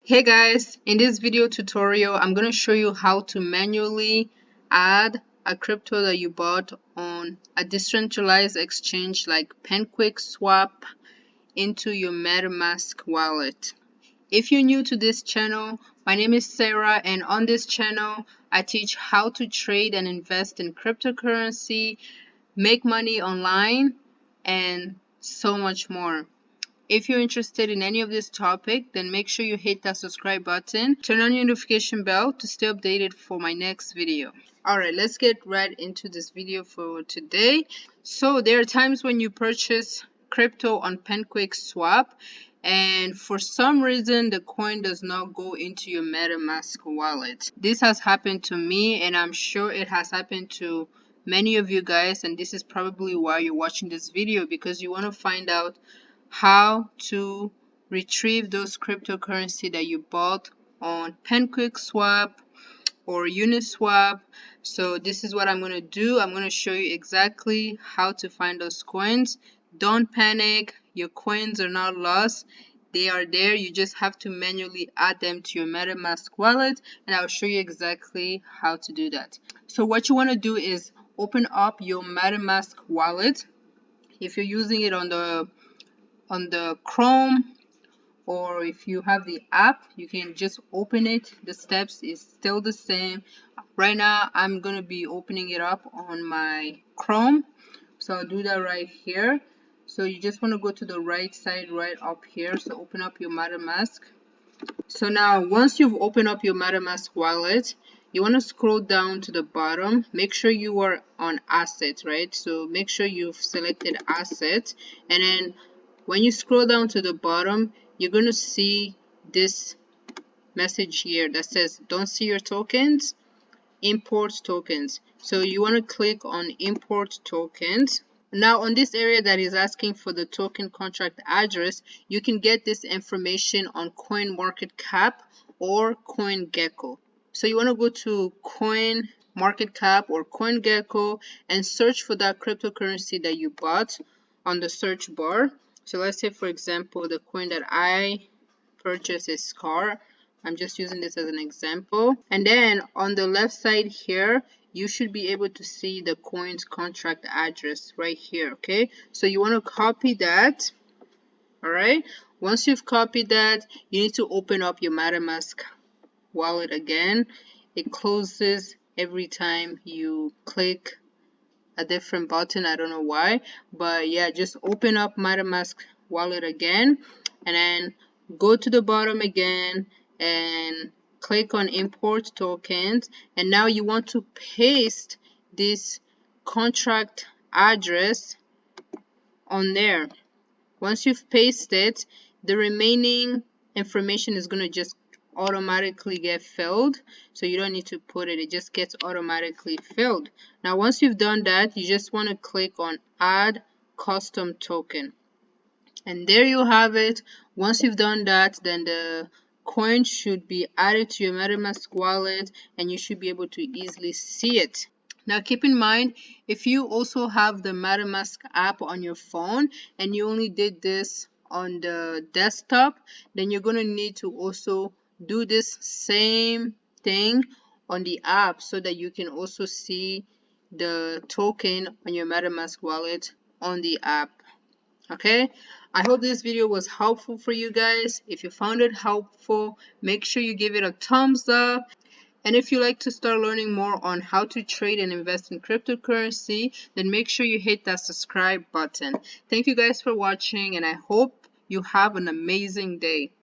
Hey guys, in this video tutorial, I'm going to show you how to manually add a crypto that you bought on a decentralized exchange like PancakeSwap into your Metamask wallet. If you're new to this channel, my name is Sarah, and on this channel, I teach how to trade and invest in cryptocurrency, make money online, and so much more. If you're interested in any of this topic, then make sure you hit that subscribe button. Turn on your notification bell to stay updated for my next video. Alright, let's get right into this video for today. So there are times when you purchase crypto on PancakeSwap and for some reason the coin does not go into your MetaMask wallet. This has happened to me and I'm sure it has happened to many of you guys, and this is probably why you're watching this video, because you want to find out how to retrieve those cryptocurrency that you bought on PancakeSwap or Uniswap. So this is what I'm going to do. I'm going to show you exactly how to find those coins. Don't panic. Your coins are not lost. They are there. You just have to manually add them to your MetaMask wallet, and I'll show you exactly how to do that. So what you want to do is open up your MetaMask wallet. If you're using it on the Chrome, or if you have the app, you can just open it. The steps is still the same. Right now I'm gonna be opening it up on my Chrome, so I'll do that right here. So you just want to go to the right side right up here, so open up your MetaMask. So now once you've opened up your MetaMask wallet, you want to scroll down to the bottom. Make sure you are on assets, right? So make sure you've selected assets, and then when you scroll down to the bottom, you're going to see this message here that says don't see your tokens, import tokens. So you want to click on import tokens. Now on this area that is asking for the token contract address, you can get this information on CoinMarketCap or CoinGecko. So you want to go to CoinMarketCap or CoinGecko and search for that cryptocurrency that you bought on the search bar. So let's say, for example, the coin that I purchased is SCAR. I'm just using this as an example. And then on the left side here, you should be able to see the coin's contract address right here. Okay, so you want to copy that. All right, once you've copied that, you need to open up your MetaMask wallet again. It closes every time you click a different button. I don't know why, but yeah, just open up MetaMask wallet again, and then go to the bottom again and click on import tokens, and now you want to paste this contract address on there. Once you've pasted, the remaining information is going to just automatically get filled, so you don't need to put it, it just gets automatically filled. Now once you've done that, you just want to click on add custom token, and there you have it. Once you've done that, then the coin should be added to your MetaMask wallet and you should be able to easily see it. Now keep in mind, if you also have the MetaMask app on your phone and you only did this on the desktop, then you're going to need to also do this same thing on the app so that you can also see the token on your MetaMask wallet on the app. Okay, I hope this video was helpful for you guys. If you found it helpful, make sure you give it a thumbs up. And if you like to start learning more on how to trade and invest in cryptocurrency, then make sure you hit that subscribe button. Thank you guys for watching, and I hope you have an amazing day.